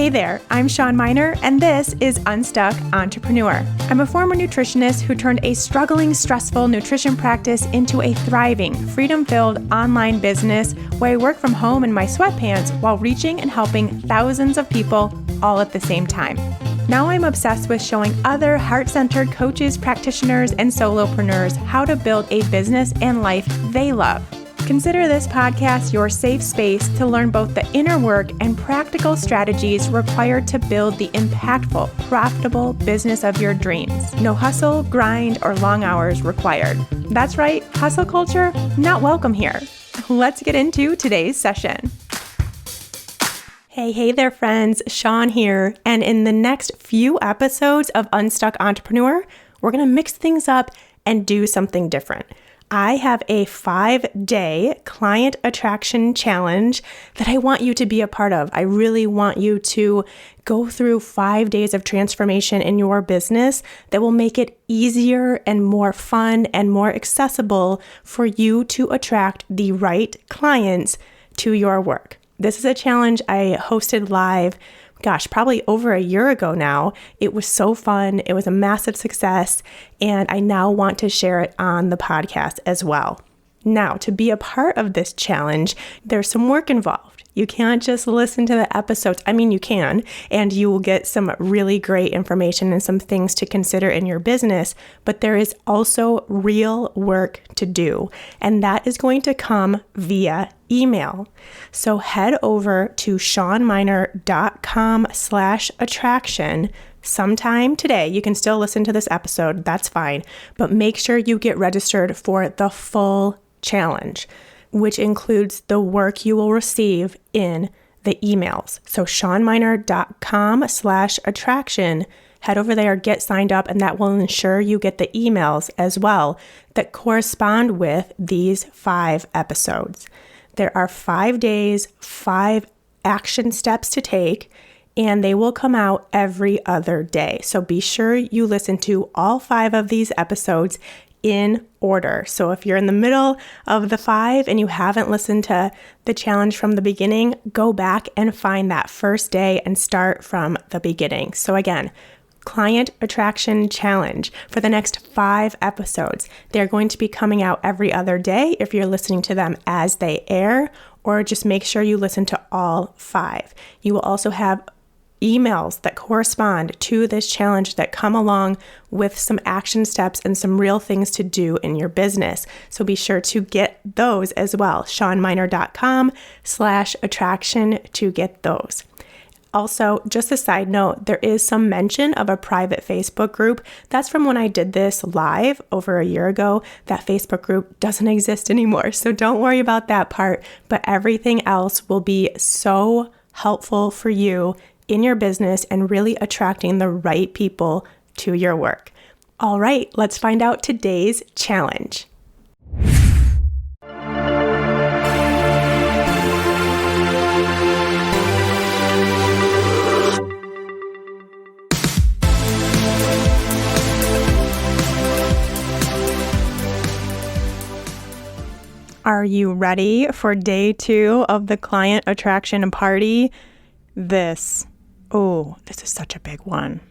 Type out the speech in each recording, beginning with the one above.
Hey there, I'm Shawn Mynar, and this is Unstuck Entrepreneur. I'm a former nutritionist who turned a struggling, stressful nutrition practice into a thriving, freedom-filled online business where I work from home in my sweatpants while reaching and helping thousands of people all at the same time. Now I'm obsessed with showing other heart-centered coaches, practitioners, and solopreneurs how to build a business and life they love. Consider this podcast your safe space to learn both the inner work and practical strategies required to build the impactful, profitable business of your dreams. No hustle, grind, or long hours required. That's right, hustle culture, not welcome here. Let's get into today's session. Hey there friends, Shawn here, and in the next few episodes of Unstuck Entrepreneur, we're going to mix things up and do something different. I have a 5-day client attraction challenge that I want you to be a part of. I really want you to go through 5 days of transformation in your business that will make it easier and more fun and more accessible for you to attract the right clients to your work. This is a challenge I hosted live probably over a year ago now. It was so fun. It was a massive success, and I now want to share it on the podcast as well. Now, to be a part of this challenge, there's some work involved. You can't just listen to the episodes. I mean, you can, and you will get some really great information and some things to consider in your business, but there is also real work to do, and that is going to come via email. So head over to shawnmynar.com/attraction sometime today. You can still listen to this episode, that's fine, but make sure you get registered for the full challenge, which includes the work you will receive in the emails. So shawnmynar.com/attraction, head over there, get signed up, and that will ensure you get the emails as well that correspond with these 5 episodes. There are 5 days, 5 action steps to take, and they will come out every other day. So be sure you listen to all 5 of these episodes in order. So if you're in the middle of the 5 and you haven't listened to the challenge from the beginning, go back and find that first day and start from the beginning. So again, Client Attraction Challenge for the next 5 episodes. They're going to be coming out every other day if you're listening to them as they air, or just make sure you listen to all 5. You will also have emails that correspond to this challenge that come along with some action steps and some real things to do in your business. So be sure to get those as well. shawnmynar.com/attraction to get those. Also, just a side note, there is some mention of a private Facebook group. That's from when I did this live over a year ago. That Facebook group doesn't exist anymore, so don't worry about that part. But everything else will be so helpful for you in your business and really attracting the right people to your work. All right, let's find out today's challenge. Are you ready for day 2 of the client attraction party? This is such a big one.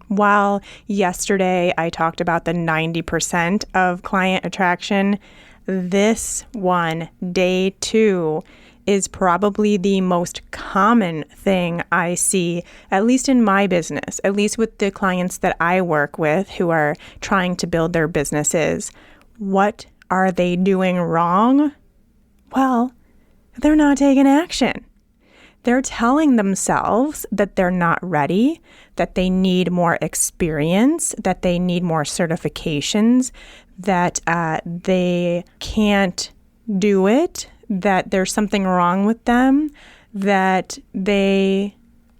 While yesterday I talked about the 90% of client attraction, this one, day 2, is probably the most common thing I see, at least in my business, at least with the clients that I work with who are trying to build their businesses. What are they doing wrong? Well, they're not taking action. They're telling themselves that they're not ready, that they need more experience, that they need more certifications, that they can't do it, that there's something wrong with them, that they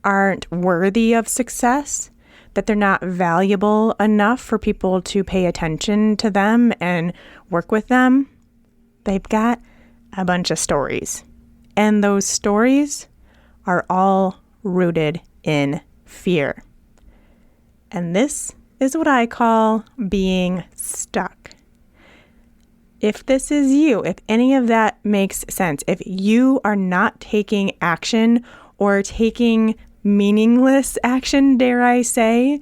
aren't worthy of success, that they're not valuable enough for people to pay attention to them and work with them. They've got a bunch of stories, and those stories are all rooted in fear. And this is what I call being stuck. If this is you, if any of that makes sense, if you are not taking action or taking meaningless action, dare I say,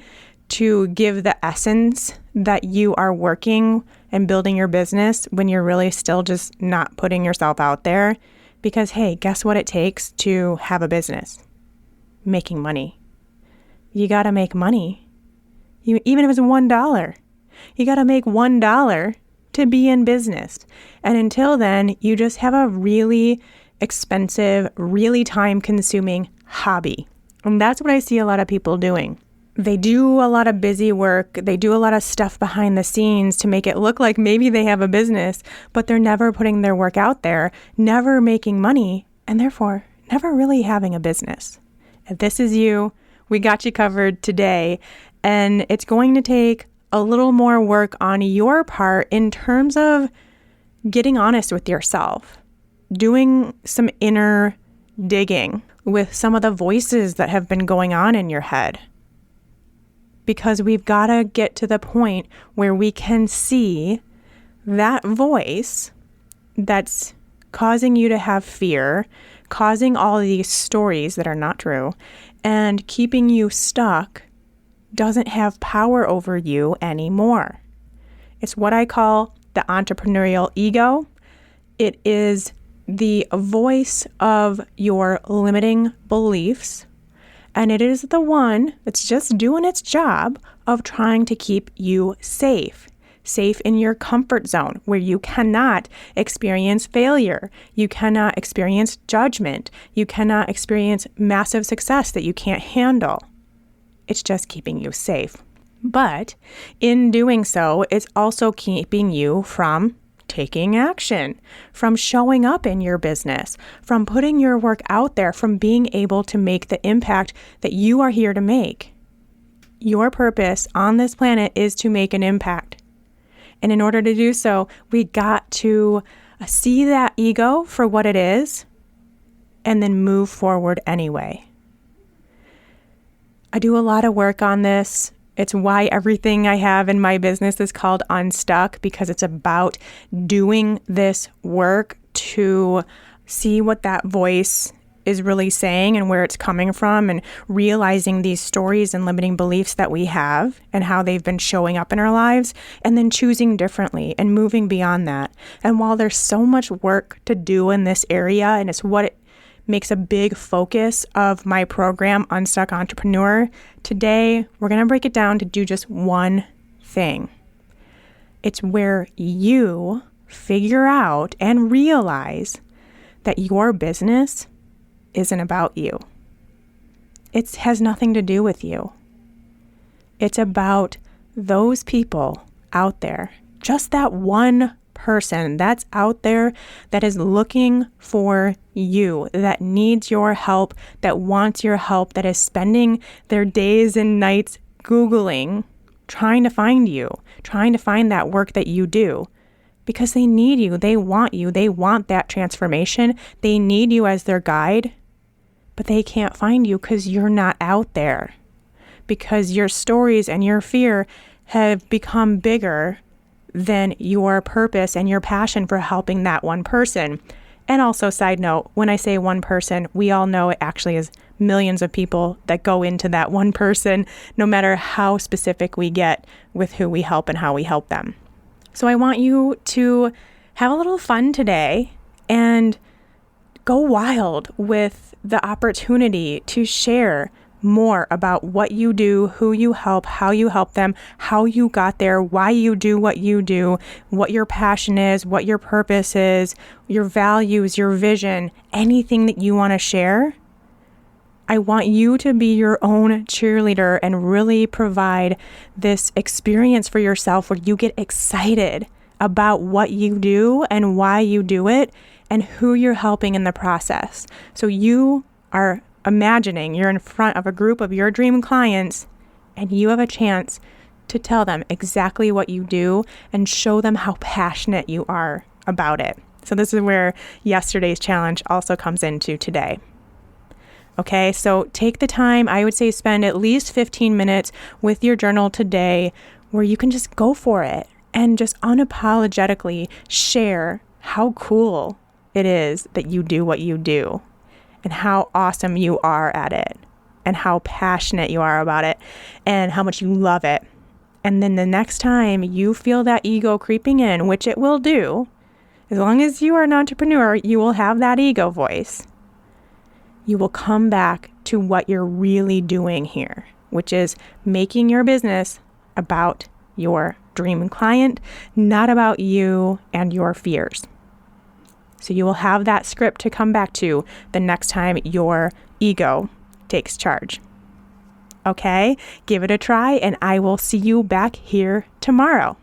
to give the essence that you are working and building your business when you're really still just not putting yourself out there. Because, hey, guess what it takes to have a business? Making money. You got to make money. Even if it's $1, you got to make $1 to be in business. And until then, you just have a really expensive, really time-consuming hobby. And that's what I see a lot of people doing. They do a lot of busy work. They do a lot of stuff behind the scenes to make it look like maybe they have a business, but they're never putting their work out there, never making money, and therefore never really having a business. If this is you, we got you covered today. And it's going to take a little more work on your part in terms of getting honest with yourself, doing some inner digging with some of the voices that have been going on in your head. Because we've got to get to the point where we can see that voice that's causing you to have fear, causing all of these stories that are not true, and keeping you stuck doesn't have power over you anymore. It's what I call the entrepreneurial ego. It is the voice of your limiting beliefs. And it is the one that's just doing its job of trying to keep you safe in your comfort zone where you cannot experience failure. You cannot experience judgment. You cannot experience massive success that you can't handle. It's just keeping you safe. But in doing so, it's also keeping you from taking action, from showing up in your business, from putting your work out there, from being able to make the impact that you are here to make. Your purpose on this planet is to make an impact. And in order to do so, we got to see that ego for what it is and then move forward anyway. I do a lot of work on this. It's why everything I have in my business is called Unstuck, because it's about doing this work to see what that voice is really saying and where it's coming from, and realizing these stories and limiting beliefs that we have and how they've been showing up in our lives, and then choosing differently and moving beyond that. And while there's so much work to do in this area, and it's what it makes a big focus of my program, Unstuck Entrepreneur, today we're going to break it down to do just one thing. It's where you figure out and realize that your business isn't about you. It has nothing to do with you. It's about those people out there, just that one person that's out there that is looking for you, that needs your help, that wants your help, that is spending their days and nights Googling, trying to find you, trying to find that work that you do, because they need you, they want that transformation, they need you as their guide, but they can't find you because you're not out there, because your stories and your fear have become bigger than your purpose and your passion for helping that one person. And also, side note, when I say one person, we all know it actually is millions of people that go into that one person, no matter how specific we get with who we help and how we help them. So I want you to have a little fun today and go wild with the opportunity to share more about what you do, who you help, how you help them, how you got there, why you do, what your passion is, what your purpose is, your values, your vision, anything that you want to share. I want you to be your own cheerleader and really provide this experience for yourself where you get excited about what you do and why you do it and who you're helping in the process. So you are imagining you're in front of a group of your dream clients and you have a chance to tell them exactly what you do and show them how passionate you are about it. So this is where yesterday's challenge also comes into today. Okay, so take the time, I would say spend at least 15 minutes with your journal today where you can just go for it and just unapologetically share how cool it is that you do what you do and how awesome you are at it. and how passionate you are about it and how much you love it. And then the next time you feel that ego creeping in, which it will do, as long as you are an entrepreneur, you will have that ego voice. You will come back to what you're really doing here, which is making your business about your dream client, not about you and your fears. So you will have that script to come back to the next time your ego takes charge. Okay, give it a try, and I will see you back here tomorrow.